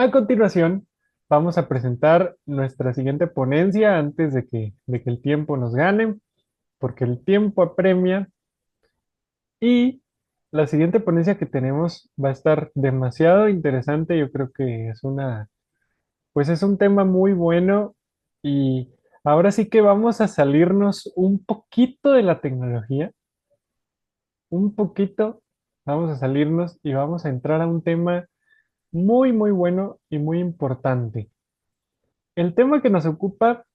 A continuación, vamos a presentar nuestra siguiente ponencia antes de que el tiempo nos gane, porque el tiempo apremia. Y la siguiente ponencia que tenemos va a estar demasiado interesante. Yo creo que pues es un tema muy bueno y ahora sí que vamos a salirnos un poquito de la tecnología, un poquito, vamos a salirnos y vamos a entrar a un tema muy, muy bueno y muy importante. El tema que nos ocupa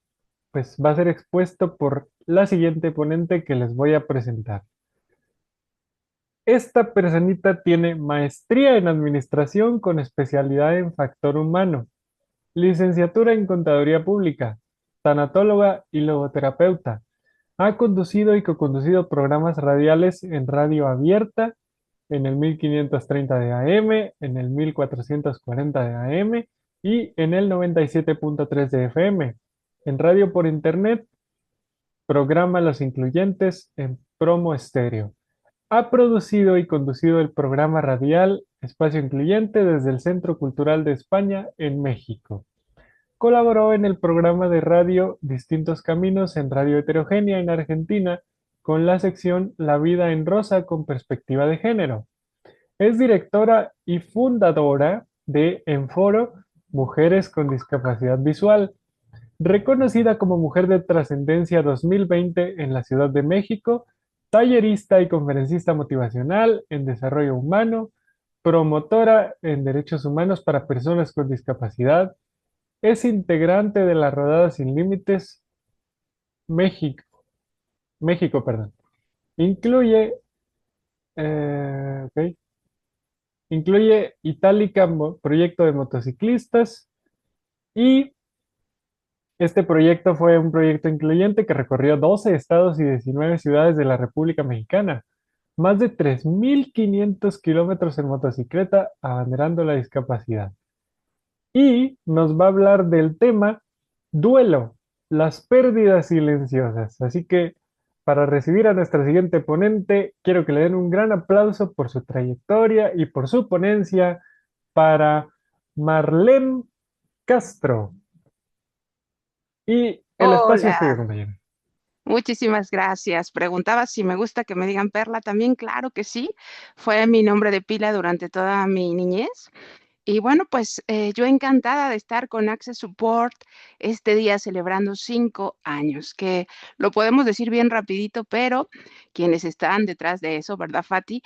pues va a ser expuesto por la siguiente ponente que les voy a presentar. Esta personita tiene maestría en administración con especialidad en factor humano, licenciatura en contaduría pública, tanatóloga y logoterapeuta. Ha conducido y co-conducido programas radiales en radio abierta en el 1530 de AM, en el 1440 de AM y en el 97.3 de FM. En radio por internet programa Los Incluyentes en Promo Estéreo. Ha producido y conducido el programa radial Espacio Incluyente desde el Centro Cultural de España en México. Colaboró en el programa de radio Distintos Caminos en Radio Heterogénea en Argentina con la sección La vida en rosa con perspectiva de género. Es directora y fundadora de Enforo Mujeres con Discapacidad Visual, reconocida como Mujer de Trascendencia 2020 en la Ciudad de México, tallerista y conferencista motivacional en desarrollo humano, promotora en derechos humanos para personas con discapacidad, es integrante de la Rodada Sin Límites México, México, perdón. Incluye, ok, incluye Itálica, proyecto de motociclistas, y este proyecto fue un proyecto incluyente que recorrió 12 estados y 19 ciudades de la República Mexicana, más de 3.500 kilómetros en motocicleta, abanderando la discapacidad. Y nos va a hablar del tema duelo, las pérdidas silenciosas. Así que para recibir a nuestra siguiente ponente, quiero que le den un gran aplauso por su trayectoria y por su ponencia para Marlene Castro. Y el espacio es tuyo, Hola, compañero. muchísimas gracias. Preguntaba si me gusta que me digan Perla también. Claro que sí. Fue mi nombre de pila durante toda mi niñez. Y bueno, pues yo encantada de estar con Access Support este día celebrando 5 años, que lo podemos decir bien rapidito, pero quienes están detrás de eso, ¿verdad, Fati?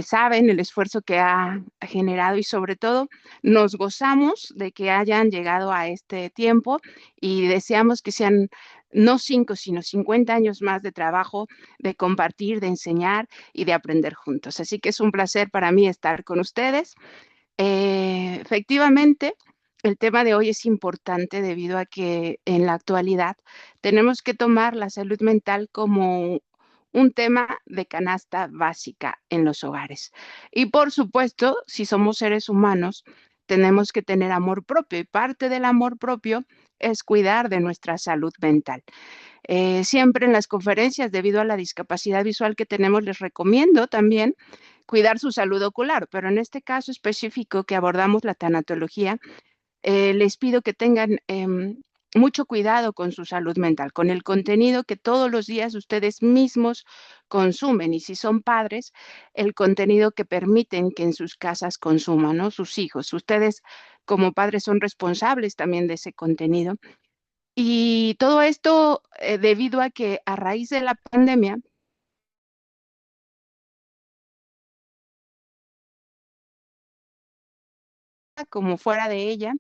Saben el esfuerzo que ha generado y sobre todo nos gozamos de que hayan llegado a este tiempo y deseamos que sean no 5, sino 50 años más de trabajo, de compartir, de enseñar y de aprender juntos. Así que es un placer para mí estar con ustedes. Efectivamente, el tema de hoy es importante debido a que en la actualidad tenemos que tomar la salud mental como un tema de canasta básica en los hogares. Y por supuesto, si somos seres humanos, tenemos que tener amor propio y parte del amor propio es cuidar de nuestra salud mental. Siempre en las conferencias, debido a la discapacidad visual que tenemos, les recomiendo también cuidar su salud ocular, pero en este caso específico que abordamos la tanatología, les pido que tengan mucho cuidado con su salud mental, con el contenido que todos los días ustedes mismos consumen y si son padres, el contenido que permiten que en sus casas consuman, ¿no? Sus hijos. Ustedes como padres son responsables también de ese contenido. Y todo esto debido a que a raíz de la pandemia, como fuera de ella,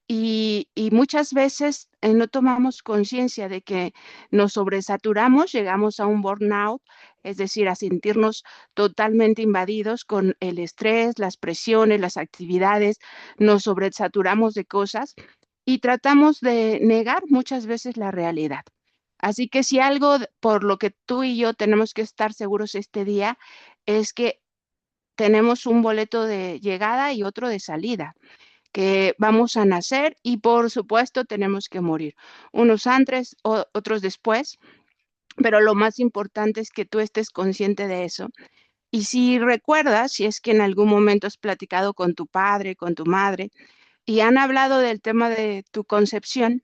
y muchas veces no tomamos conciencia de que nos sobresaturamos, llegamos a un burnout, es decir, a sentirnos totalmente invadidos con el estrés, las presiones, las actividades, nos sobresaturamos de cosas y tratamos de negar muchas veces la realidad. Así que si algo por lo que tú y yo tenemos que estar seguros este día es que tenemos un boleto de llegada y otro de salida, que vamos a nacer y por supuesto tenemos que morir, unos antes, otros después, pero lo más importante es que tú estés consciente de eso. Y si recuerdas, si es que en algún momento has platicado con tu padre, con tu madre, y han hablado del tema de tu concepción,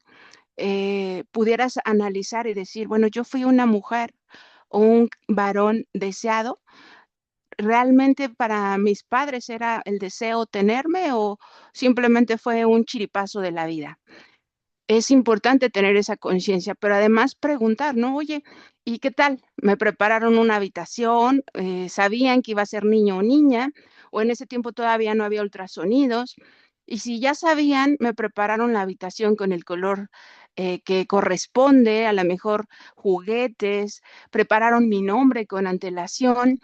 pudieras analizar y decir, bueno, yo fui una mujer o un varón deseado. ¿Realmente para mis padres era el deseo tenerme o simplemente fue un chiripazo de la vida? Es importante tener esa conciencia, pero además preguntar, ¿no? Oye, ¿y qué tal? ¿Me prepararon una habitación? ¿Sabían que iba a ser niño o niña? ¿O en ese tiempo todavía no había ultrasonidos? Y si ya sabían, me prepararon la habitación con el color que corresponde, a lo mejor juguetes, prepararon mi nombre con antelación,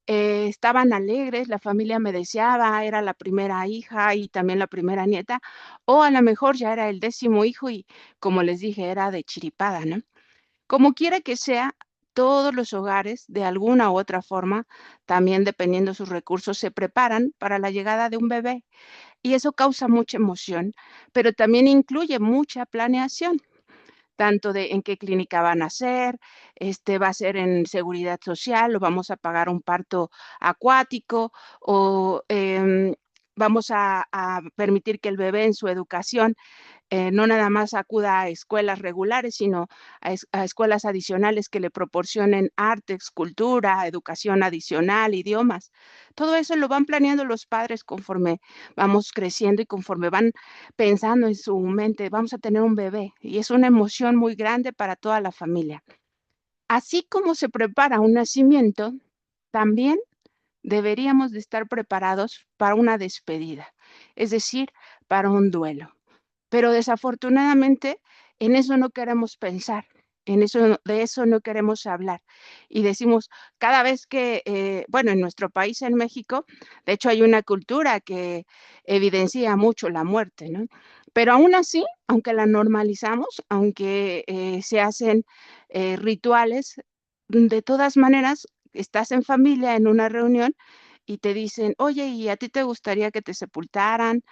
estaban alegres, la familia me deseaba, era la primera hija y también la primera nieta, o a lo mejor ya era el 10.º hijo y, como les dije, era de chiripada, ¿no? Como quiera que sea, todos los hogares, de alguna u otra forma, también dependiendo de sus recursos, se preparan para la llegada de un bebé y eso causa mucha emoción, pero también incluye mucha planeación tanto de en qué clínica van a ser, va a ser en seguridad social o vamos a pagar un parto acuático o vamos a permitir que el bebé en su educación no nada más acuda a escuelas regulares, sino a escuelas adicionales que le proporcionen arte, escultura, educación adicional, idiomas. Todo eso lo van planeando los padres conforme vamos creciendo y conforme van pensando en su mente, vamos a tener un bebé y es una emoción muy grande para toda la familia. Así como se prepara un nacimiento, también deberíamos de estar preparados para una despedida, es decir, para un duelo. Pero desafortunadamente en eso no queremos pensar, de eso no queremos hablar. Y decimos, cada vez que, bueno, en nuestro país, en México, de hecho hay una cultura que evidencia mucho la muerte, ¿no? Pero aún así, aunque la normalizamos, aunque se hacen rituales, de todas maneras, estás en familia, en una reunión, y te dicen, oye, ¿y a ti te gustaría que te sepultaran?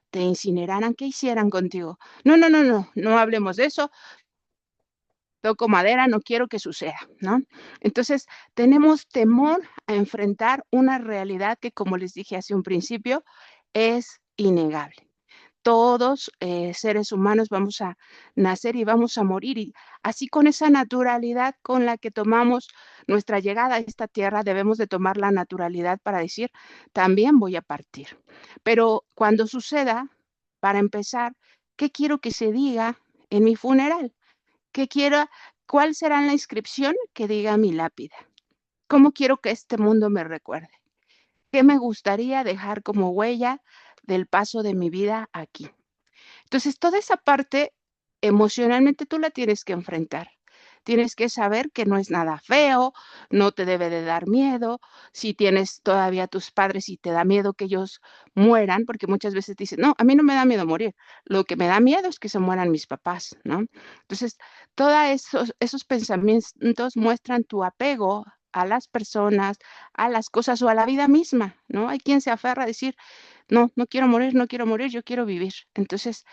¿Te incineraran? ¿Qué hicieran contigo? No, no, no, no, no hablemos de eso. Toco madera, no quiero que suceda, ¿no? Entonces, tenemos temor a enfrentar una realidad que, como les dije hace un principio, es innegable. Todos seres humanos vamos a nacer y vamos a morir y así con esa naturalidad con la que tomamos nuestra llegada a esta tierra, debemos de tomar la naturalidad para decir, también voy a partir. Pero cuando suceda, para empezar, ¿qué quiero que se diga en mi funeral? ¿Qué quiero? ¿Cuál será la inscripción que diga mi lápida? ¿Cómo quiero que este mundo me recuerde? ¿Qué me gustaría dejar como huella del paso de mi vida aquí? Entonces, toda esa parte emocionalmente tú la tienes que enfrentar. Tienes que saber que no es nada feo, no te debe de dar miedo. Si tienes todavía a tus padres y te da miedo que ellos mueran, porque muchas veces dicen, no, a mí no me da miedo morir, lo que me da miedo es que se mueran mis papás, ¿no? Entonces, todos esos pensamientos muestran tu apego a las personas, a las cosas o a la vida misma, ¿no? Hay quien se aferra a decir, no, no quiero morir, no quiero morir, yo quiero vivir. Entonces,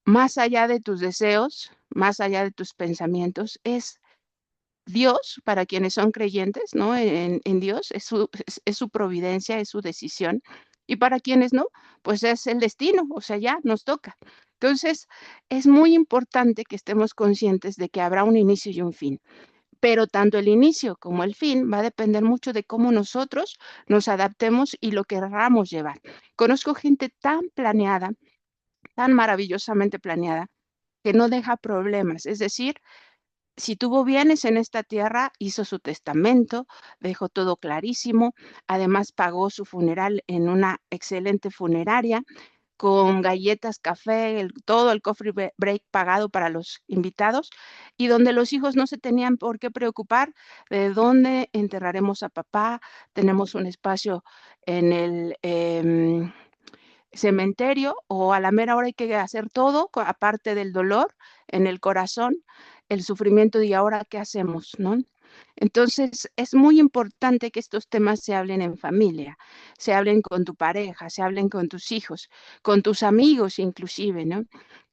más allá de tus deseos, más allá de tus pensamientos, es Dios, para quienes son creyentes, ¿no? En Dios, es su providencia, es su decisión. Y para quienes no, pues es el destino, o sea, ya nos toca. Entonces, es muy importante que estemos conscientes de que habrá un inicio y un fin. Pero tanto el inicio como el fin va a depender mucho de cómo nosotros nos adaptemos y lo querramos llevar. Conozco gente tan planeada, tan maravillosamente planeada, que no deja problemas. Es decir, si tuvo bienes en esta tierra, hizo su testamento, dejó todo clarísimo, además pagó su funeral en una excelente funeraria, con galletas, café, todo el coffee break pagado para los invitados, y donde los hijos no se tenían por qué preocupar de dónde enterraremos a papá, tenemos un espacio en el cementerio o a la mera hora hay que hacer todo, aparte del dolor en el corazón, el sufrimiento y ahora qué hacemos, ¿no? Entonces, es muy importante que estos temas se hablen en familia, se hablen con tu pareja, se hablen con tus hijos, con tus amigos inclusive, ¿no?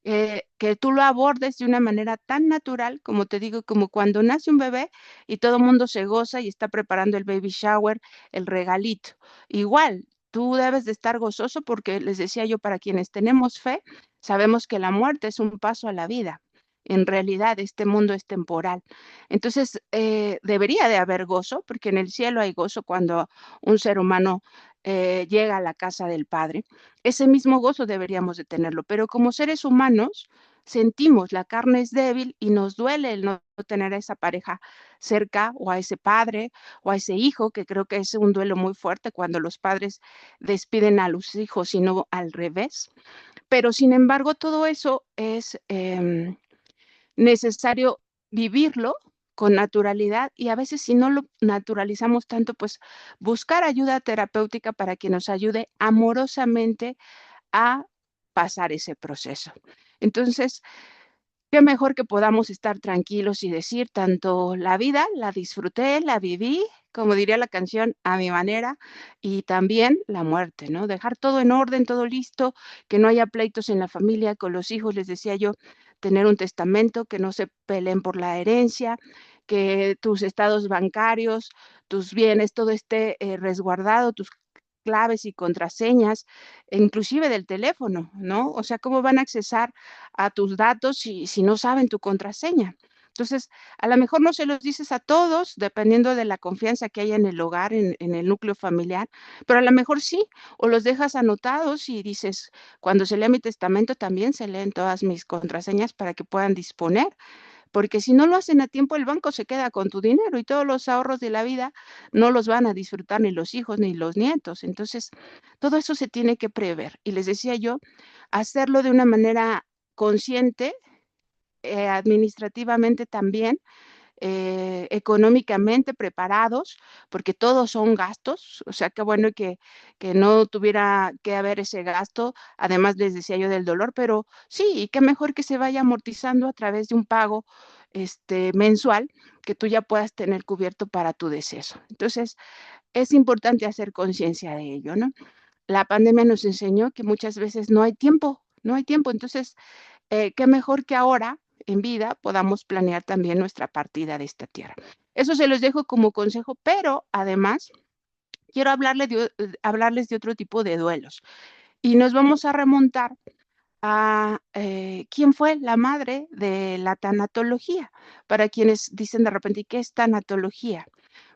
Que tú lo abordes de una manera tan natural, como te digo, como cuando nace un bebé y todo el mundo se goza y está preparando el baby shower, el regalito. Igual, tú debes de estar gozoso porque les decía yo, para quienes tenemos fe, sabemos que la muerte es un paso a la vida. En realidad, este mundo es temporal. Entonces, debería de haber gozo, porque en el cielo hay gozo cuando un ser humano llega a la casa del Padre. Ese mismo gozo deberíamos de tenerlo, pero como seres humanos sentimos, la carne es débil y nos duele el no tener a esa pareja cerca o a ese padre o a ese hijo, que creo que es un duelo muy fuerte cuando los padres despiden a los hijos y no al revés. Pero sin embargo, todo eso es necesario vivirlo con naturalidad y a veces si no lo naturalizamos tanto, pues buscar ayuda terapéutica para que nos ayude amorosamente a pasar ese proceso. Entonces, qué mejor que podamos estar tranquilos y decir, tanto la vida la disfruté, la viví, como diría la canción, a mi manera, y también la muerte, ¿no? Dejar todo en orden, todo listo, que no haya pleitos en la familia, con los hijos, les decía yo, tener un testamento, que no se peleen por la herencia, que tus estados bancarios, tus bienes, todo esté resguardado, tus claves y contraseñas, e inclusive del teléfono, ¿no? O sea, ¿cómo van a accesar a tus datos si no saben tu contraseña? Entonces, a lo mejor no se los dices a todos, dependiendo de la confianza que haya en el hogar, en el núcleo familiar, pero a lo mejor sí, o los dejas anotados y dices, cuando se lea mi testamento también se leen todas mis contraseñas para que puedan disponer, porque si no lo hacen a tiempo, el banco se queda con tu dinero y todos los ahorros de la vida no los van a disfrutar ni los hijos ni los nietos. Entonces, todo eso se tiene que prever. Y les decía yo, hacerlo de una manera consciente, administrativamente también, económicamente preparados, porque todos son gastos, o sea, qué bueno que no tuviera que haber ese gasto, además les decía yo del dolor, pero sí, y qué mejor que se vaya amortizando a través de un pago mensual que tú ya puedas tener cubierto para tu deceso. Entonces, es importante hacer conciencia de ello, ¿no? La pandemia nos enseñó que muchas veces no hay tiempo, no hay tiempo, entonces qué mejor que ahora, en vida, podamos planear también nuestra partida de esta tierra. Eso se los dejo como consejo, pero además quiero hablarles de otro tipo de duelos. Y nos vamos a remontar a quién fue la madre de la tanatología. Para quienes dicen de repente, ¿y qué es tanatología?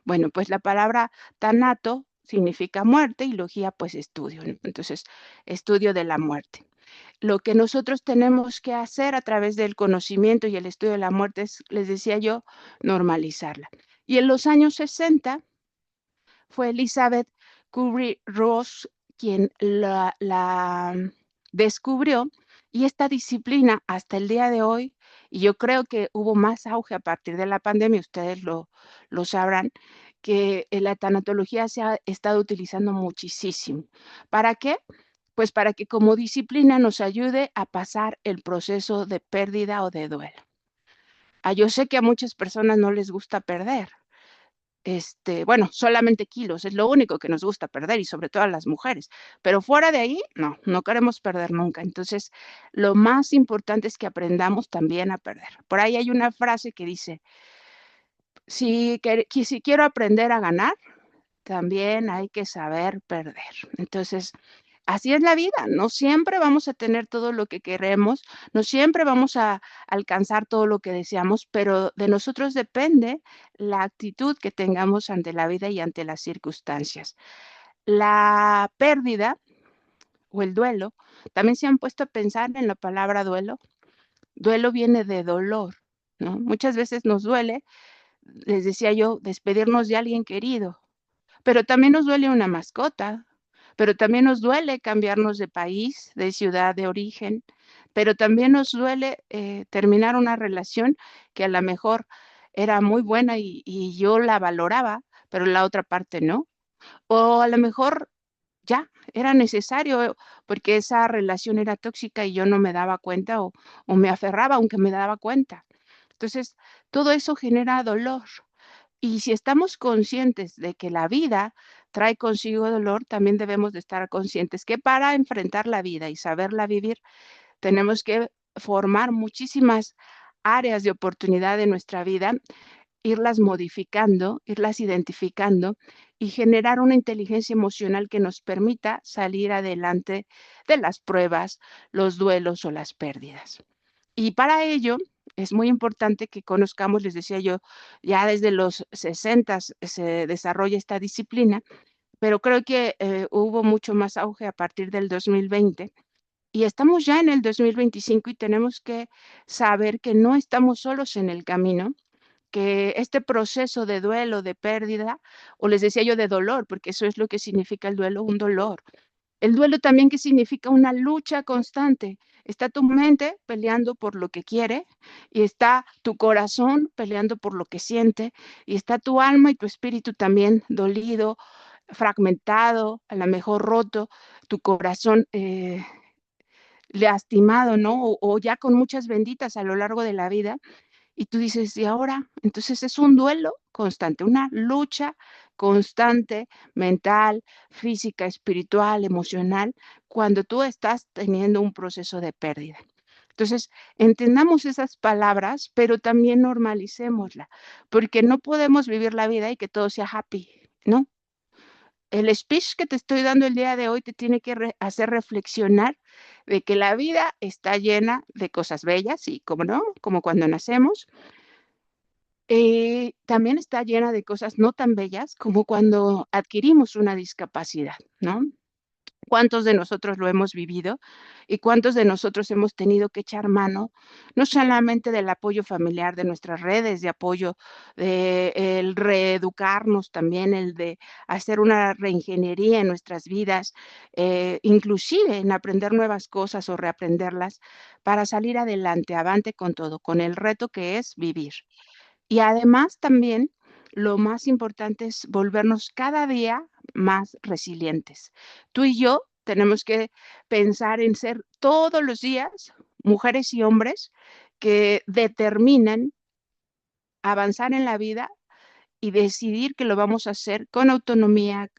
Bueno, pues la palabra tanato significa muerte y logía, pues estudio, ¿no? Entonces, estudio de la muerte. Lo que nosotros tenemos que hacer a través del conocimiento y el estudio de la muerte es, les decía yo, normalizarla. Y en los años 60 fue Elizabeth Kubler-Ross quien la descubrió, y esta disciplina hasta el día de hoy, y yo creo que hubo más auge a partir de la pandemia, ustedes lo sabrán, que la tanatología se ha estado utilizando muchísimo. ¿Para qué? Pues para que como disciplina nos ayude a pasar el proceso de pérdida o de duelo. Yo sé que a muchas personas no les gusta perder. Bueno, solamente kilos, es lo único que nos gusta perder y sobre todo a las mujeres, pero fuera de ahí, no, no queremos perder nunca. Entonces, lo más importante es que aprendamos también a perder. Por ahí hay una frase que dice, si quiero aprender a ganar, también hay que saber perder. Entonces, así es la vida, no siempre vamos a tener todo lo que queremos, no siempre vamos a alcanzar todo lo que deseamos, pero de nosotros depende la actitud que tengamos ante la vida y ante las circunstancias. La pérdida o el duelo, también se han puesto a pensar en la palabra duelo. Duelo viene de dolor, ¿no? Muchas veces nos duele, les decía yo, despedirnos de alguien querido, pero también nos duele una mascota, pero también nos duele cambiarnos de país, de ciudad de origen, pero también nos duele terminar una relación que a lo mejor era muy buena y yo la valoraba, pero la otra parte no. O a lo mejor ya era necesario porque esa relación era tóxica y yo no me daba cuenta o me aferraba aunque me daba cuenta. Entonces, todo eso genera dolor. Y si estamos conscientes de que la vida trae consigo dolor, también debemos de estar conscientes que para enfrentar la vida y saberla vivir, tenemos que formar muchísimas áreas de oportunidad de nuestra vida, irlas modificando, irlas identificando y generar una inteligencia emocional que nos permita salir adelante de las pruebas, los duelos o las pérdidas. Y para ello es muy importante que conozcamos, les decía yo, ya desde los 60 se desarrolla esta disciplina, pero creo que hubo mucho más auge a partir del 2020 y estamos ya en el 2025 y tenemos que saber que no estamos solos en el camino, que este proceso de duelo, de pérdida, o les decía yo de dolor, porque eso es lo que significa el duelo, un dolor. El duelo también que significa una lucha constante. Está tu mente peleando por lo que quiere y está tu corazón peleando por lo que siente y está tu alma y tu espíritu también dolido, fragmentado, a lo mejor roto, tu corazón lastimado, ¿no? O ya con muchas benditas a lo largo de la vida. Y tú dices, ¿y ahora? Entonces es un duelo constante, una lucha constante, mental, física, espiritual, emocional, cuando tú estás teniendo un proceso de pérdida. Entonces, entendamos esas palabras, pero también normalicémosla, porque no podemos vivir la vida y que todo sea happy, ¿no? El speech que te estoy dando el día de hoy te tiene que hacer reflexionar de que la vida está llena de cosas bellas, y como no, como cuando nacemos, también está llena de cosas no tan bellas como cuando adquirimos una discapacidad, ¿no? ¿Cuántos de nosotros lo hemos vivido y cuántos de nosotros hemos tenido que echar mano, no solamente del apoyo familiar, de nuestras redes de apoyo, de el reeducarnos también, el de hacer una reingeniería en nuestras vidas, inclusive en aprender nuevas cosas o reaprenderlas para salir adelante, avante con todo, con el reto que es vivir? Y además también lo más importante es volvernos cada día más resilientes. Tú y yo tenemos que pensar en ser todos los días mujeres y hombres que determinan avanzar en la vida y decidir que lo vamos a hacer con autonomía,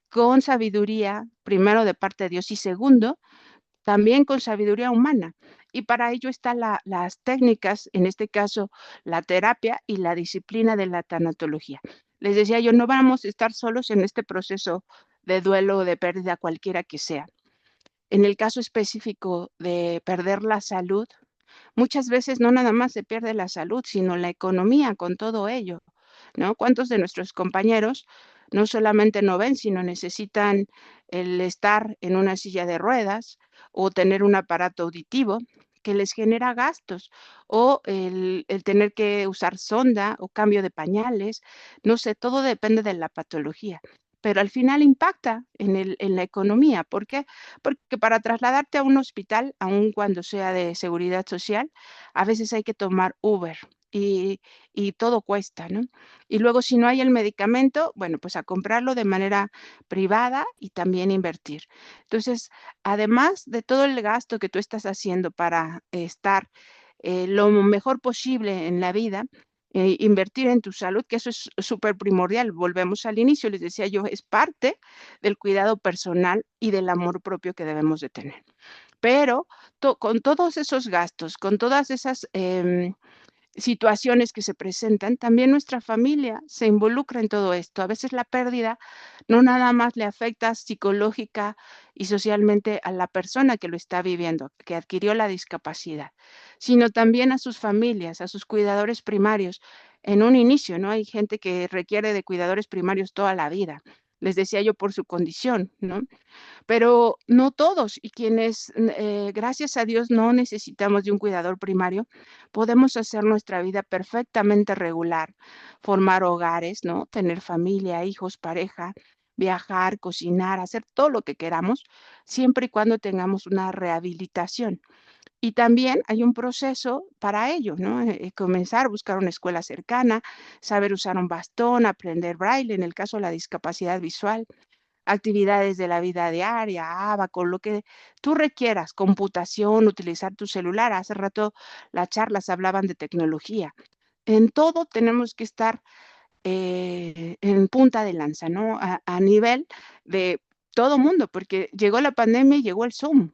con sabiduría, primero de parte de Dios y segundo, también con sabiduría humana. Y para ello están las técnicas, en este caso la terapia y la disciplina de la tanatología. Les decía yo, no vamos a estar solos en este proceso de duelo o de pérdida cualquiera que sea. En el caso específico de perder la salud, muchas veces no nada más se pierde la salud, sino la economía con todo ello, ¿no? ¿Cuántos de nuestros compañeros no solamente no ven, sino necesitan el estar en una silla de ruedas o tener un aparato auditivo que les genera gastos, o el tener que usar sonda o cambio de pañales? No sé, todo depende de la patología, pero al final impacta en la economía. ¿Por qué? Porque para trasladarte a un hospital, aun cuando sea de seguridad social, a veces hay que tomar Uber y todo cuesta, ¿no? Y luego si no hay el medicamento, bueno, pues a comprarlo de manera privada y también invertir. Entonces, además de todo el gasto que tú estás haciendo para estar lo mejor posible en la vida, invertir en tu salud, que eso es súper primordial. Volvemos al inicio, les decía yo, es parte del cuidado personal y del amor propio que debemos de tener. Pero con todos esos gastos, con todas esas situaciones que se presentan, también nuestra familia se involucra en todo esto. A veces la pérdida no nada más le afecta psicológica y socialmente a la persona que lo está viviendo, que adquirió la discapacidad, sino también a sus familias, a sus cuidadores primarios. En un inicio, ¿no? Hay gente que requiere de cuidadores primarios toda la vida. Les decía yo por su condición, ¿no? Pero no todos, y quienes, gracias a Dios, no necesitamos de un cuidador primario, podemos hacer nuestra vida perfectamente regular, formar hogares, ¿no? Tener familia, hijos, pareja, viajar, cocinar, hacer todo lo que queramos, siempre y cuando tengamos una rehabilitación. Y también hay un proceso para ello, ¿no? Comenzar a buscar una escuela cercana, saber usar un bastón, aprender braille, en el caso de la discapacidad visual, actividades de la vida diaria, con lo que tú requieras, computación, utilizar tu celular. Hace rato las charlas hablaban de tecnología. En todo tenemos que estar en punta de lanza, ¿no? A nivel de todo mundo, porque llegó la pandemia y llegó el Zoom.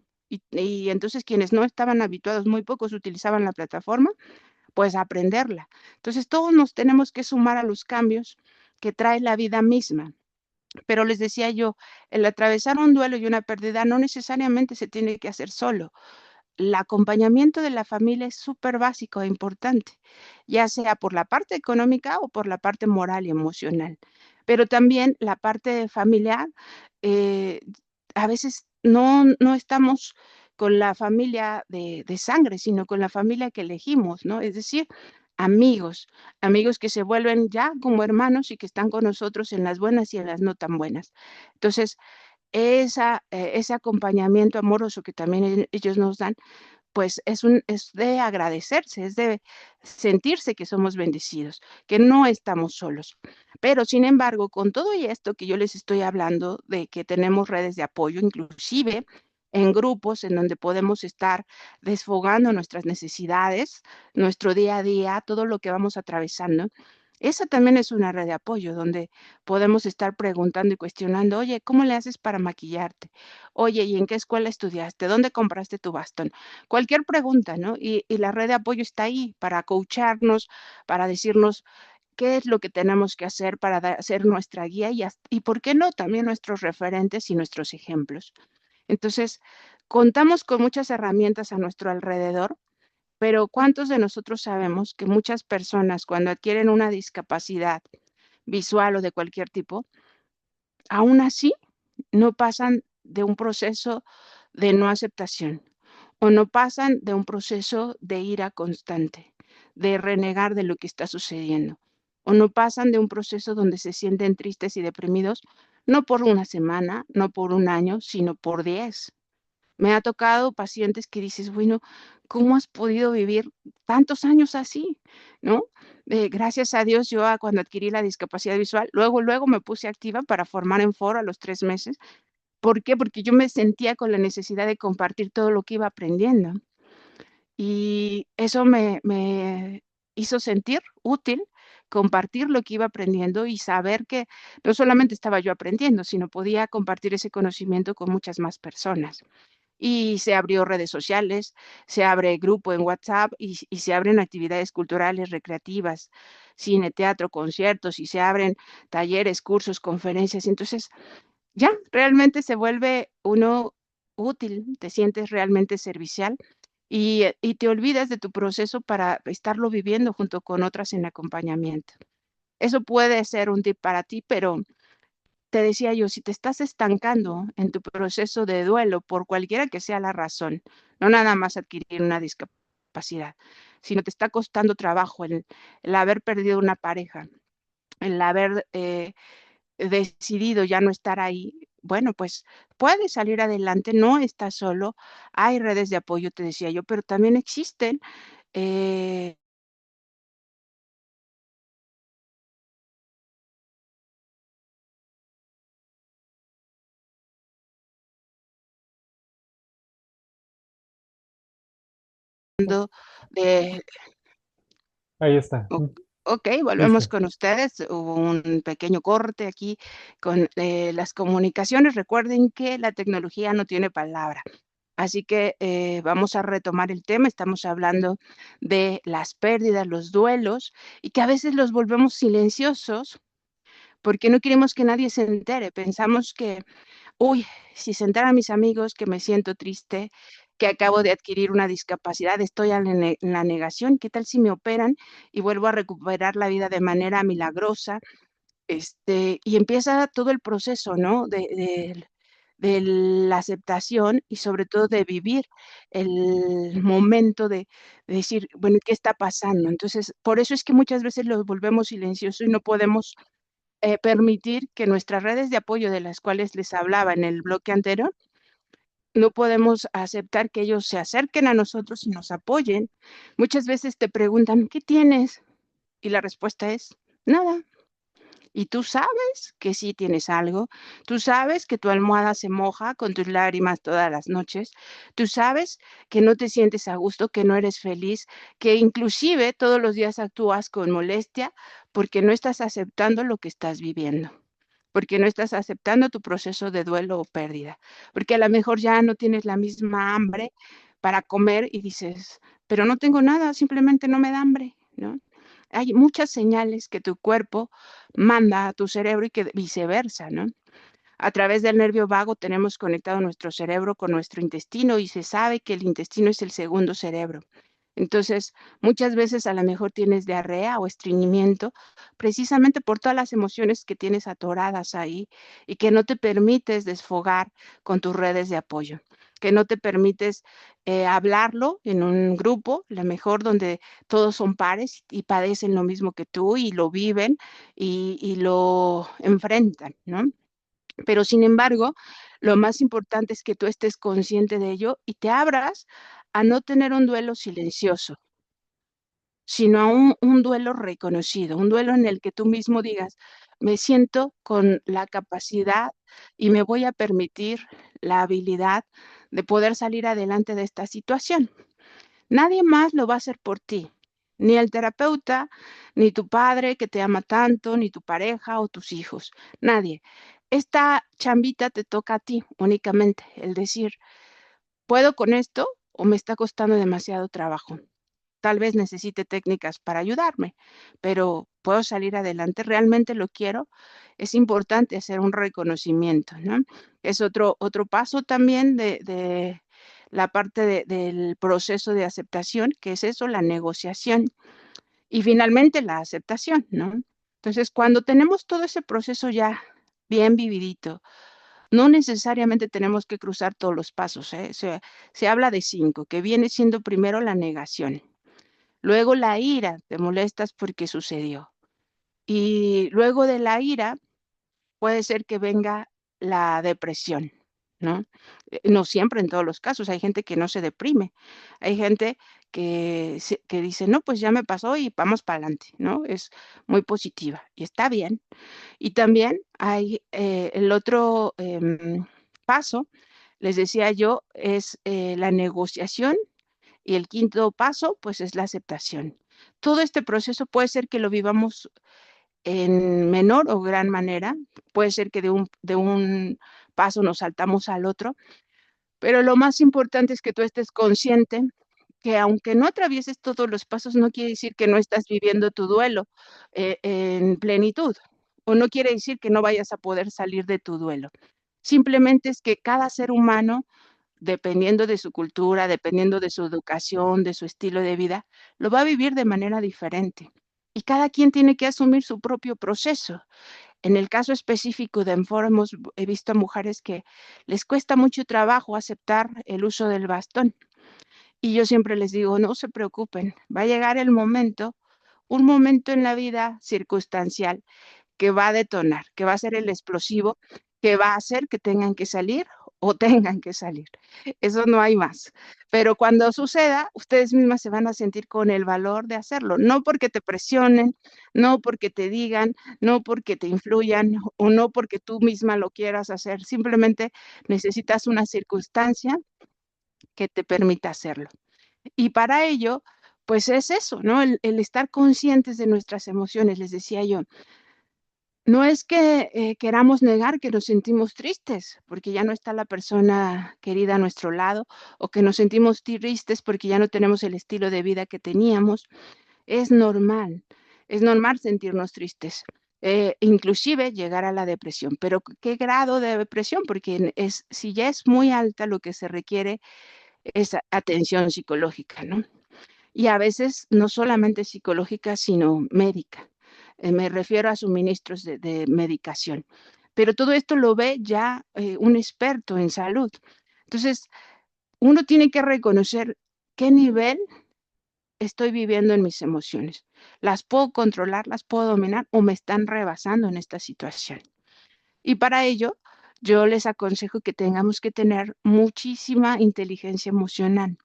Y entonces quienes no estaban habituados, muy pocos utilizaban la plataforma, pues aprenderla. Entonces todos nos tenemos que sumar a los cambios que trae la vida misma. Pero les decía yo, el atravesar un duelo y una pérdida no necesariamente se tiene que hacer solo. El acompañamiento de la familia es súper básico e importante, ya sea por la parte económica o por la parte moral y emocional. Pero también la parte familiar, eh, a veces no estamos con la familia de sangre, sino con la familia que elegimos, ¿no? Es decir, amigos, amigos que se vuelven ya como hermanos y que están con nosotros en las buenas y en las no tan buenas. Entonces, ese acompañamiento amoroso que también ellos nos dan, pues es de agradecerse, es de sentirse que somos bendecidos, que no estamos solos. Pero sin embargo, con todo y esto que yo les estoy hablando de que tenemos redes de apoyo, inclusive en grupos en donde podemos estar desfogando nuestras necesidades, nuestro día a día, todo lo que vamos atravesando. Esa también es una red de apoyo donde podemos estar preguntando y cuestionando, oye, ¿cómo le haces para maquillarte? Oye, ¿y en qué escuela estudiaste? ¿Dónde compraste tu bastón? Cualquier pregunta, ¿no? Y la red de apoyo está ahí para coacharnos, para decirnos qué es lo que tenemos que hacer para ser nuestra guía y, ¿por qué no? También nuestros referentes y nuestros ejemplos. Entonces, contamos con muchas herramientas a nuestro alrededor, pero ¿cuántos de nosotros sabemos que muchas personas cuando adquieren una discapacidad visual o de cualquier tipo, aún así no pasan de un proceso de no aceptación o no pasan de un proceso de ira constante, de renegar de lo que está sucediendo, o no pasan de un proceso donde se sienten tristes y deprimidos, no por una semana, no por un año, sino por 10? Me ha tocado pacientes que dices, bueno, ¿cómo has podido vivir tantos años así? ¿No? Gracias a Dios, yo cuando adquirí la discapacidad visual, luego me puse activa para formar en foro a los 3 meses. ¿Por qué? Porque yo me sentía con la necesidad de compartir todo lo que iba aprendiendo. Y eso me hizo sentir útil, compartir lo que iba aprendiendo y saber que no solamente estaba yo aprendiendo, sino podía compartir ese conocimiento con muchas más personas. Y se abrió redes sociales, se abre grupo en WhatsApp y se abren actividades culturales, recreativas, cine, teatro, conciertos, y se abren talleres, cursos, conferencias. Entonces, ya realmente se vuelve uno útil, te sientes realmente servicial y te olvidas de tu proceso para estarlo viviendo junto con otras en acompañamiento. Eso puede ser un tip para ti, pero te decía yo, si te estás estancando en tu proceso de duelo por cualquiera que sea la razón, no nada más adquirir una discapacidad, sino te está costando trabajo el haber perdido una pareja, el haber decidido ya no estar ahí, bueno, pues puedes salir adelante, no estás solo, hay redes de apoyo, te decía yo, pero también existen eh, Oh, de ahí está. O- Ok, volvemos Listo. con ustedes. Hubo un pequeño corte aquí con las comunicaciones. Recuerden que la tecnología no tiene palabra. Así que vamos a retomar el tema. Estamos hablando de las pérdidas, los duelos, y que a veces los volvemos silenciosos porque no queremos que nadie se entere. Pensamos que uy, si se enteran mis amigos que me siento triste, que acabo de adquirir una discapacidad, estoy en la negación, ¿qué tal si me operan y vuelvo a recuperar la vida de manera milagrosa? Y empieza todo el proceso, ¿no? De la aceptación y sobre todo de vivir el momento de decir, bueno, ¿qué está pasando? Entonces, por eso es que muchas veces los volvemos silenciosos y no podemos permitir que nuestras redes de apoyo de las cuales les hablaba en el bloque anterior, no podemos aceptar que ellos se acerquen a nosotros y nos apoyen. Muchas veces te preguntan, ¿qué tienes? Y la respuesta es, nada. Y tú sabes que sí tienes algo, tú sabes que tu almohada se moja con tus lágrimas todas las noches, tú sabes que no te sientes a gusto, que no eres feliz, que inclusive todos los días actúas con molestia porque no estás aceptando lo que estás viviendo, porque no estás aceptando tu proceso de duelo o pérdida, porque a lo mejor ya no tienes la misma hambre para comer y dices, pero no tengo nada, simplemente no me da hambre, ¿no? Hay muchas señales que tu cuerpo manda a tu cerebro y que viceversa, ¿no? A través del nervio vago tenemos conectado nuestro cerebro con nuestro intestino y se sabe que el intestino es el segundo cerebro. Entonces, muchas veces a lo mejor tienes diarrea o estreñimiento precisamente por todas las emociones que tienes atoradas ahí y que no te permites desfogar con tus redes de apoyo, que no te permites hablarlo en un grupo, a lo mejor donde todos son pares y padecen lo mismo que tú y lo viven y lo enfrentan, ¿no? Pero sin embargo, lo más importante es que tú estés consciente de ello y te abras a no tener un duelo silencioso, sino a un duelo reconocido, un duelo en el que tú mismo digas, me siento con la capacidad y me voy a permitir la habilidad de poder salir adelante de esta situación. Nadie más lo va a hacer por ti, ni el terapeuta, ni tu padre que te ama tanto, ni tu pareja o tus hijos, nadie. Esta chambita te toca a ti únicamente, el decir, ¿puedo con esto o me está costando demasiado trabajo? Tal vez necesite técnicas para ayudarme, pero puedo salir adelante, realmente lo quiero. Es importante hacer un reconocimiento, ¿no? Es otro paso también de la parte del proceso de aceptación, que es eso, la negociación y finalmente la aceptación, ¿no? Entonces, cuando tenemos todo ese proceso ya bien vividito, no necesariamente tenemos que cruzar todos los pasos, ¿eh? Se habla de 5, que viene siendo primero la negación. Luego la ira, te molestas porque sucedió. Y luego de la ira puede ser que venga la depresión, ¿no? No siempre en todos los casos, hay gente que no se deprime, hay gente que dice, no, pues ya me pasó y vamos para adelante, ¿no? Es muy positiva y está bien. Y también hay el otro paso, les decía yo, es la negociación y el quinto paso, pues es la aceptación. Todo este proceso puede ser que lo vivamos en menor o gran manera, puede ser que de un paso nos saltamos al otro, pero lo más importante es que tú estés consciente que aunque no atravieses todos los pasos, no quiere decir que no estás viviendo tu duelo en plenitud, o no quiere decir que no vayas a poder salir de tu duelo. Simplemente es que cada ser humano dependiendo de su cultura, dependiendo de su educación, de su estilo de vida, lo va a vivir de manera diferente. Y cada quien tiene que asumir su propio proceso. En el caso específico de Enfor, he visto a mujeres que les cuesta mucho trabajo aceptar el uso del bastón. Y yo siempre les digo, no se preocupen, va a llegar el momento, un momento en la vida circunstancial que va a detonar, que va a ser el explosivo, que va a hacer que tengan que salir o tengan que salir. Eso no hay más. Pero cuando suceda, ustedes mismas se van a sentir con el valor de hacerlo, no porque te presionen, no porque te digan, no porque te influyan o no porque tú misma lo quieras hacer, simplemente necesitas una circunstancia que te permita hacerlo. Y para ello, pues es eso, ¿no? El estar conscientes de nuestras emociones, les decía yo, no es que queramos negar que nos sentimos tristes porque ya no está la persona querida a nuestro lado o que nos sentimos tristes porque ya no tenemos el estilo de vida que teníamos. Es normal sentirnos tristes, inclusive llegar a la depresión. Pero ¿qué grado de depresión? Porque si ya es muy alta, lo que se requiere es atención psicológica, ¿no? Y a veces no solamente psicológica, sino médica. Me refiero a suministros de medicación. Pero todo esto lo ve ya un experto en salud. Entonces, uno tiene que reconocer qué nivel estoy viviendo en mis emociones. ¿Las puedo controlar, las puedo dominar o me están rebasando en esta situación? Y para ello, yo les aconsejo que tengamos que tener muchísima inteligencia emocional,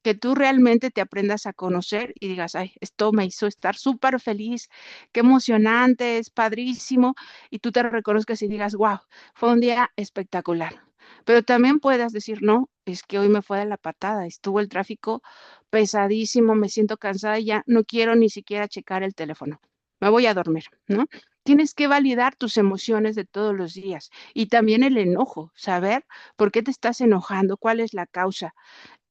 que tú realmente te aprendas a conocer y digas, ay, esto me hizo estar súper feliz, qué emocionante, es padrísimo, y tú te reconozcas y digas, wow, fue un día espectacular. Pero también puedas decir, no, es que hoy me fue de la patada, estuvo el tráfico pesadísimo, me siento cansada y ya no quiero ni siquiera checar el teléfono, me voy a dormir, ¿no? Tienes que validar tus emociones de todos los días y también el enojo, saber por qué te estás enojando, cuál es la causa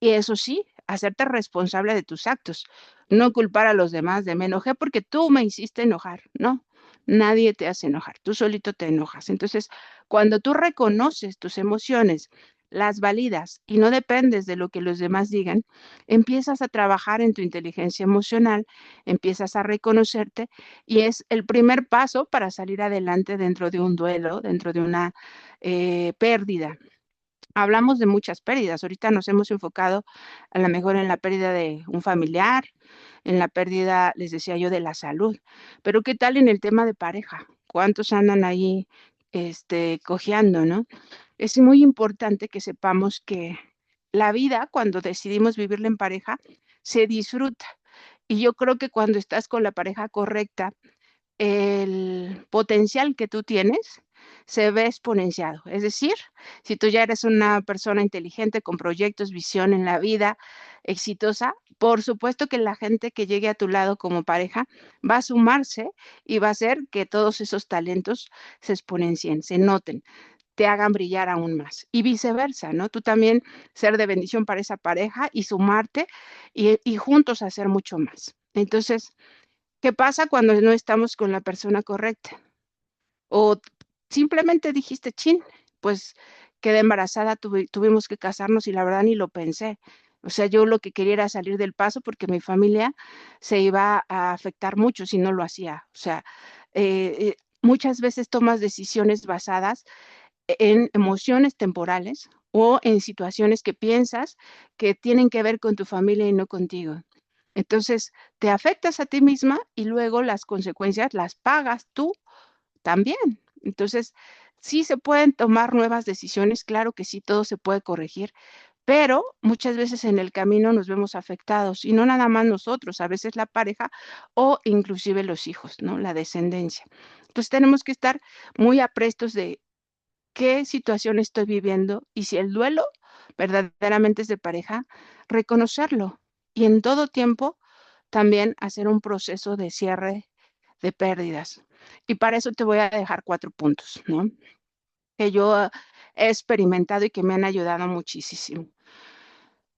y eso sí, hacerte responsable de tus actos, no culpar a los demás de me enojé porque tú me hiciste enojar, no, nadie te hace enojar, tú solito te enojas. Entonces, cuando tú reconoces tus emociones, las validas y no dependes de lo que los demás digan, empiezas a trabajar en tu inteligencia emocional, empiezas a reconocerte y es el primer paso para salir adelante dentro de un duelo, dentro de una pérdida. Hablamos de muchas pérdidas. Ahorita nos hemos enfocado a lo mejor en la pérdida de un familiar, en la pérdida, les decía yo, de la salud. Pero ¿qué tal en el tema de pareja? ¿Cuántos andan ahí cojeando, no? Es muy importante que sepamos que la vida, cuando decidimos vivirla en pareja, se disfruta. Y yo creo que cuando estás con la pareja correcta, el potencial que tú tienes se ve exponenciado. Es decir, si tú ya eres una persona inteligente con proyectos, visión en la vida, exitosa, por supuesto que la gente que llegue a tu lado como pareja va a sumarse y va a hacer que todos esos talentos se exponencien, se noten, te hagan brillar aún más. Y viceversa, ¿no? Tú también ser de bendición para esa pareja y sumarte y juntos hacer mucho más. Entonces, ¿qué pasa cuando no estamos con la persona correcta? O simplemente dijiste, chin, pues quedé embarazada, tuvimos que casarnos y la verdad ni lo pensé. O sea, yo lo que quería era salir del paso porque mi familia se iba a afectar mucho si no lo hacía. O sea, muchas veces tomas decisiones basadas en emociones temporales o en situaciones que piensas que tienen que ver con tu familia y no contigo. Entonces, te afectas a ti misma y luego las consecuencias las pagas tú también. Entonces, sí se pueden tomar nuevas decisiones, claro que sí, todo se puede corregir, pero muchas veces en el camino nos vemos afectados y no nada más nosotros, a veces la pareja o inclusive los hijos, ¿no? La descendencia. Entonces, tenemos que estar muy aprestos de qué situación estoy viviendo y si el duelo verdaderamente es de pareja, reconocerlo y en todo tiempo también hacer un proceso de cierre de pérdidas. Y para eso te voy a dejar 4 puntos, ¿no? Que yo he experimentado y que me han ayudado muchísimo.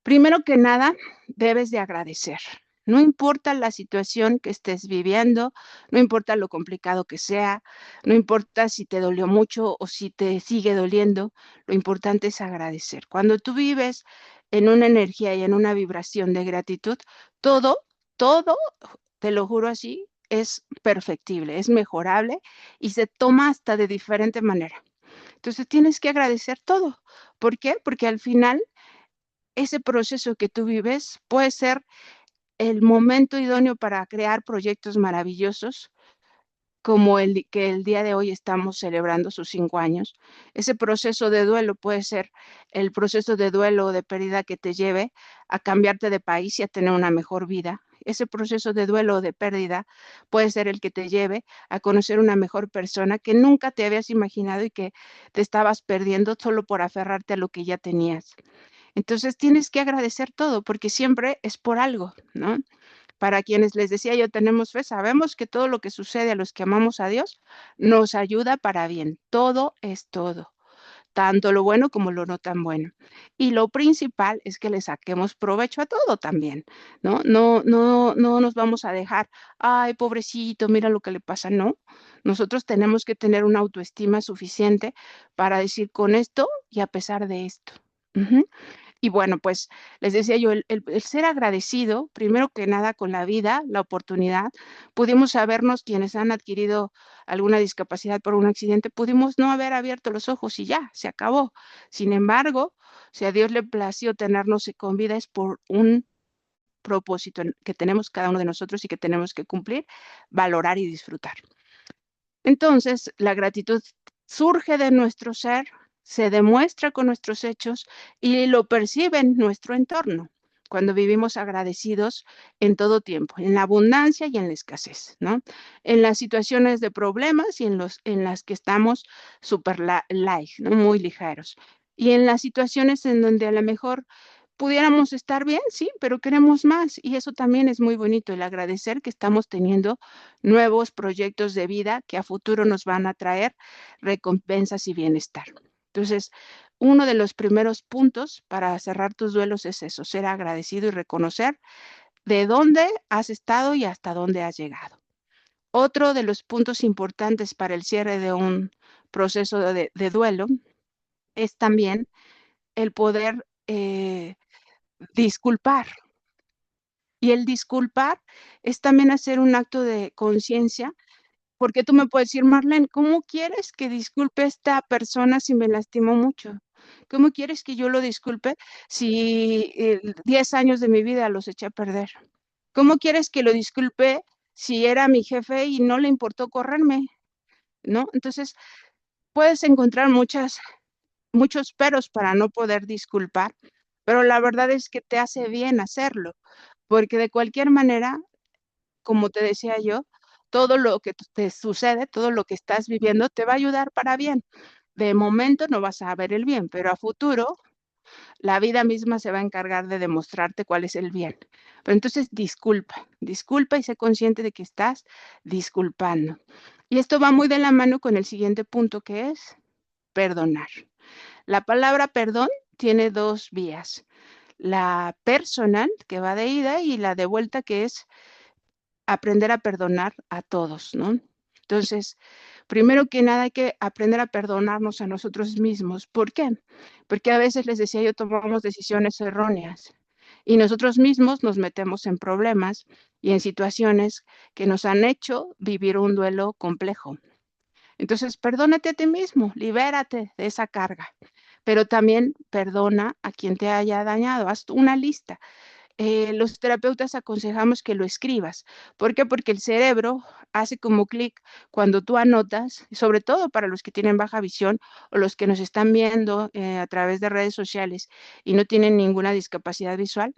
Primero que nada, debes de agradecer. No importa la situación que estés viviendo, no importa lo complicado que sea, no importa si te dolió mucho o si te sigue doliendo, lo importante es agradecer. Cuando tú vives en una energía y en una vibración de gratitud, todo, todo, te lo juro así, es perfectible, es mejorable y se toma hasta de diferente manera. Entonces tienes que agradecer todo. ¿Por qué? Porque al final ese proceso que tú vives puede ser el momento idóneo para crear proyectos maravillosos, como el que el día de hoy estamos celebrando sus 5 años. Ese proceso de duelo puede ser el proceso de duelo o de pérdida que te lleve a cambiarte de país y a tener una mejor vida. Ese proceso de duelo o de pérdida puede ser el que te lleve a conocer una mejor persona que nunca te habías imaginado y que te estabas perdiendo solo por aferrarte a lo que ya tenías. Entonces tienes que agradecer todo porque siempre es por algo, ¿no? Para quienes les decía yo tenemos fe, sabemos que todo lo que sucede a los que amamos a Dios nos ayuda para bien. Todo es todo, tanto lo bueno como lo no tan bueno. Y lo principal es que le saquemos provecho a todo también, ¿no? No nos vamos a dejar, ay, pobrecito, mira lo que le pasa, no. Nosotros tenemos que tener una autoestima suficiente para decir con esto y a pesar de esto. Ujú. Y bueno, pues les decía yo, el ser agradecido, primero que nada con la vida, la oportunidad, pudimos sabernos quienes han adquirido alguna discapacidad por un accidente, pudimos no haber abierto los ojos y ya, se acabó. Sin embargo, si a Dios le plació tenernos con vida es por un propósito que tenemos cada uno de nosotros y que tenemos que cumplir, valorar y disfrutar. Entonces, la gratitud surge de nuestro ser, se demuestra con nuestros hechos y lo percibe en nuestro entorno cuando vivimos agradecidos en todo tiempo, en la abundancia y en la escasez, ¿no? En las situaciones de problemas y en las que estamos súper light, ¿no? Muy ligeros. Y en las situaciones en donde a lo mejor pudiéramos estar bien, sí, pero queremos más y eso también es muy bonito, el agradecer que estamos teniendo nuevos proyectos de vida que a futuro nos van a traer recompensas y bienestar. Entonces, uno de los primeros puntos para cerrar tus duelos es eso, ser agradecido y reconocer de dónde has estado y hasta dónde has llegado. Otro de los puntos importantes para el cierre de un proceso de duelo es también el poder disculpar. Y el disculpar es también hacer un acto de conciencia, porque tú me puedes decir, Marlene, ¿cómo quieres que disculpe a esta persona si me lastimó mucho? ¿Cómo quieres que yo lo disculpe si 10 años de mi vida los eché a perder? ¿Cómo quieres que lo disculpe si era mi jefe y no le importó correrme? ¿No? Entonces, puedes encontrar muchos peros para no poder disculpar, pero la verdad es que te hace bien hacerlo, porque de cualquier manera, como te decía yo, todo lo que te sucede, todo lo que estás viviendo, te va a ayudar para bien. De momento no vas a ver el bien, pero a futuro la vida misma se va a encargar de demostrarte cuál es el bien. Pero entonces disculpa y sé consciente de que estás disculpando. Y esto va muy de la mano con el siguiente punto, que es perdonar. La palabra perdón tiene dos vías. La personal, que va de ida, y la de vuelta, que es aprender a perdonar a todos, ¿no? Entonces, primero que nada hay que aprender a perdonarnos a nosotros mismos. ¿Por qué? Porque a veces les decía yo, tomamos decisiones erróneas y nosotros mismos nos metemos en problemas y en situaciones que nos han hecho vivir un duelo complejo. Entonces, perdónate a ti mismo, libérate de esa carga, pero también perdona a quien te haya dañado. Haz una lista. Los terapeutas aconsejamos que lo escribas. ¿Por qué? Porque el cerebro hace como clic cuando tú anotas, sobre todo para los que tienen baja visión o los que nos están viendo a través de redes sociales y no tienen ninguna discapacidad visual.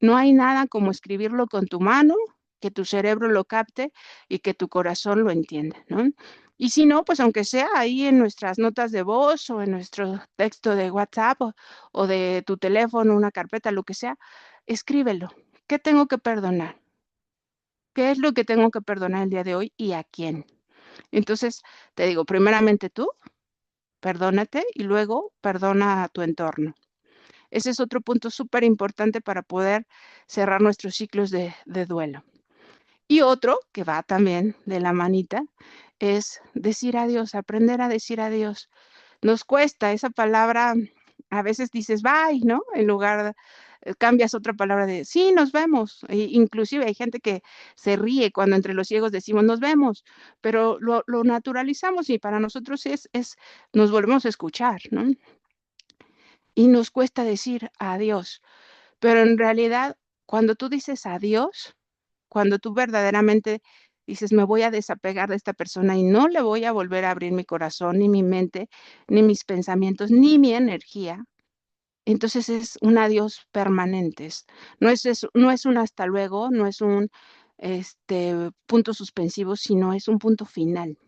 No hay nada como escribirlo con tu mano, que tu cerebro lo capte y que tu corazón lo entienda, ¿no? Y si no, pues aunque sea ahí en nuestras notas de voz o en nuestro texto de WhatsApp o de tu teléfono, una carpeta, lo que sea, escríbelo. ¿Qué tengo que perdonar? ¿Qué es lo que tengo que perdonar el día de hoy y a quién? Entonces, te digo, primeramente tú, perdónate y luego perdona a tu entorno. Ese es otro punto súper importante para poder cerrar nuestros ciclos de duelo. Y otro que va también de la manita es decir adiós, aprender a decir adiós. Nos cuesta esa palabra, a veces dices bye, ¿no? En lugar, cambias otra palabra de sí, nos vemos. Inclusive hay gente que se ríe cuando entre los ciegos decimos nos vemos, pero lo naturalizamos y para nosotros nos volvemos a escuchar, ¿no? Y nos cuesta decir adiós. Pero en realidad, cuando tú dices adiós, cuando tú verdaderamente dices, me voy a desapegar de esta persona y no le voy a volver a abrir mi corazón, ni mi mente, ni mis pensamientos, ni mi energía, entonces es un adiós permanente. No es un hasta luego, no es un punto suspensivo, sino es un punto final.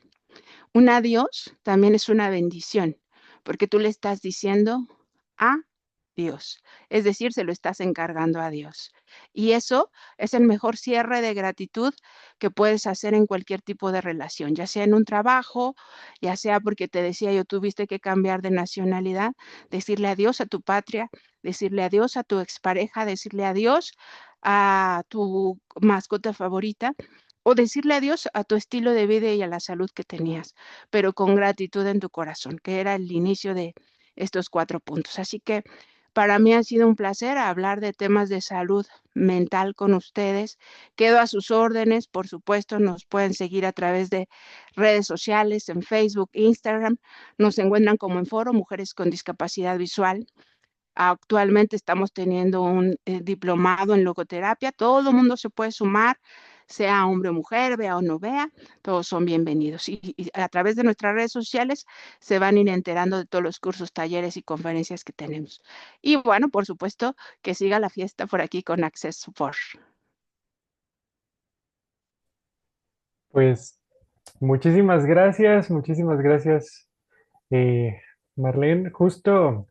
Un adiós también es una bendición, porque tú le estás diciendo a Dios, es decir, se lo estás encargando a Dios. Y eso es el mejor cierre de gratitud que puedes hacer en cualquier tipo de relación, ya sea en un trabajo, ya sea porque te decía yo tuviste que cambiar de nacionalidad, decirle adiós a tu patria, decirle adiós a tu expareja, decirle adiós a tu mascota favorita o decirle adiós a tu estilo de vida y a la salud que tenías, pero con gratitud en tu corazón, que era el inicio de estos 4 puntos. Así que para mí ha sido un placer hablar de temas de salud mental con ustedes. Quedo a sus órdenes, por supuesto, nos pueden seguir a través de redes sociales, en Facebook, Instagram. Nos encuentran como en Foro Mujeres con Discapacidad Visual. Actualmente estamos teniendo un diplomado en logoterapia. Todo el mundo se puede sumar, sea hombre o mujer, vea o no vea, todos son bienvenidos. Y a través de nuestras redes sociales se van a ir enterando de todos los cursos, talleres y conferencias que tenemos. Y bueno, por supuesto, que siga la fiesta por aquí con Access for. Pues muchísimas gracias, eh, Marlene. Justo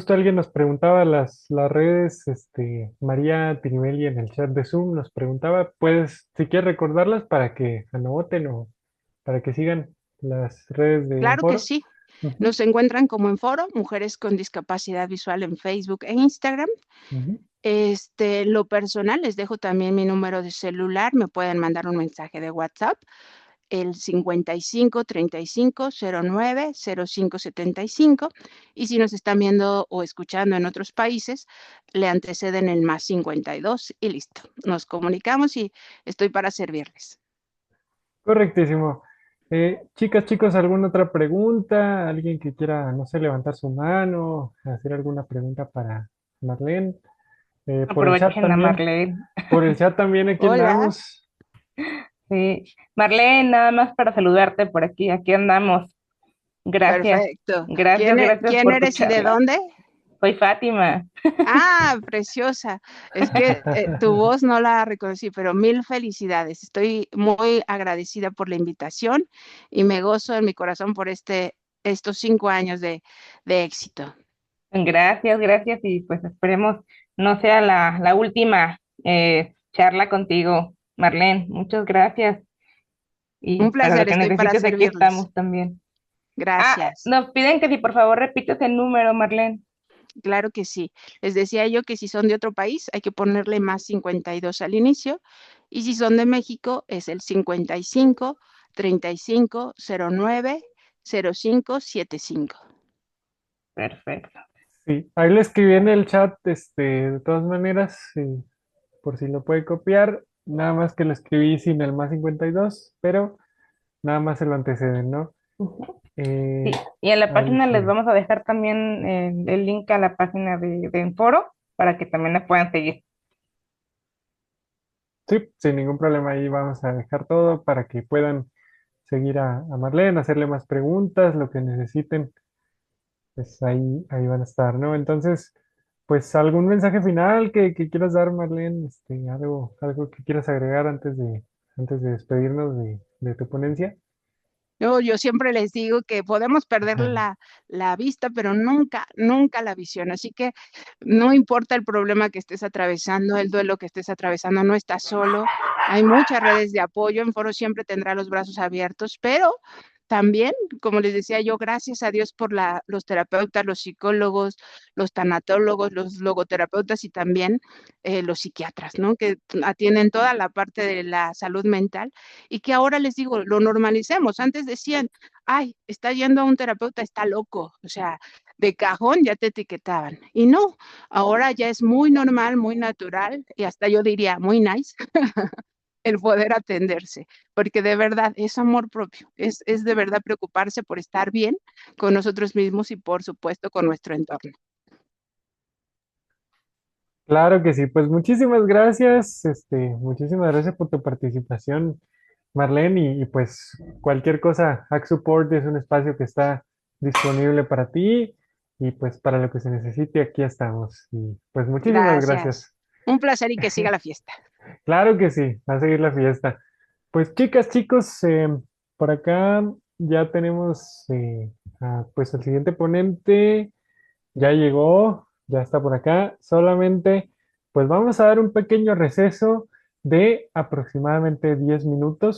alguien nos preguntaba las redes, María Tinibelli en el chat de Zoom nos preguntaba, puedes, si quieres recordarlas para que anoten o para que sigan las redes de Claro que Enforo. sí. Ujú, Nos encuentran como en Foro, Mujeres con Discapacidad Visual en Facebook e Instagram. ujú. Lo personal, les dejo también mi número de celular, me pueden mandar un mensaje de WhatsApp, el 55 35 09 05 75, y si nos están viendo o escuchando en otros países, le anteceden el más 52 y listo. Nos comunicamos y estoy para servirles. Correctísimo. Chicas, chicos, ¿alguna otra pregunta? ¿Alguien que quiera, no sé, levantar su mano, hacer alguna pregunta para Marlene? Por el chat Aprovechen a también. Marlene. Por el chat también aquí Hola, andamos. Sí. Marlene, nada más para saludarte por aquí. Aquí andamos. Gracias. perfecto. Gracias, gracias ¿Quién por tu eres y de charla. dónde? Soy Fátima. Ah, preciosa. Es que tu voz no la reconocí, pero mil felicidades. Estoy muy agradecida por la invitación y me gozo en mi corazón por estos 5 años de éxito. Gracias, gracias y pues esperemos no sea la última charla contigo, Marlene. Muchas gracias y Un para lo placer, que estoy para necesites aquí servirles. estamos también. Ah, Gracias. nos piden que si por favor repites el número, Marlene. Claro que sí. Les decía yo que si son de otro país hay que ponerle más 52 al inicio, y si son de México es el 55 35 09 05 75. Perfecto. Sí, ahí le escribí en el chat, de todas maneras, sí, por si lo puede copiar, nada más que lo escribí sin el más 52, pero nada más se lo anteceden, ¿no? Ujú. Eh, Sí, y en la ahí le página les escribí. vamos a dejar también el link a la página de Enforo para que también la puedan seguir. Sí, sin ningún problema, ahí vamos a dejar todo para que puedan seguir a Marlene, hacerle más preguntas, lo que necesiten, pues ahí van a estar, ¿no? Entonces, pues algún mensaje final que quieras dar, Marlene, algo que quieras agregar antes de despedirnos de tu ponencia. Yo siempre les digo que podemos perder Ajá. la vista, pero nunca, nunca la visión. Así que no importa el problema que estés atravesando, el duelo que estés atravesando, no estás solo. Hay muchas redes de apoyo. En Foro siempre tendrá los brazos abiertos, pero también, como les decía yo, gracias a Dios por los terapeutas, los psicólogos, los tanatólogos, los logoterapeutas y también los psiquiatras, ¿no? Que atienden toda la parte de la salud mental y que ahora les digo, lo normalicemos. Antes decían, ay, está yendo a un terapeuta, está loco, o sea, de cajón ya te etiquetaban. Y no, ahora ya es muy normal, muy natural y hasta yo diría muy nice el poder atenderse, porque de verdad es amor propio, es de verdad preocuparse por estar bien con nosotros mismos y por supuesto con nuestro entorno. Claro que sí, pues muchísimas gracias por tu participación, Marlene, y pues cualquier cosa, Hack Support es un espacio que está disponible para ti y pues para lo que se necesite, aquí estamos. Y pues muchísimas Gracias. gracias. Un placer y que siga la fiesta. Claro que sí, va a seguir la fiesta. Pues chicas, chicos, por acá ya tenemos pues el siguiente ponente, ya llegó, ya está por acá. Solamente, pues vamos a dar un pequeño receso de aproximadamente 10 minutos.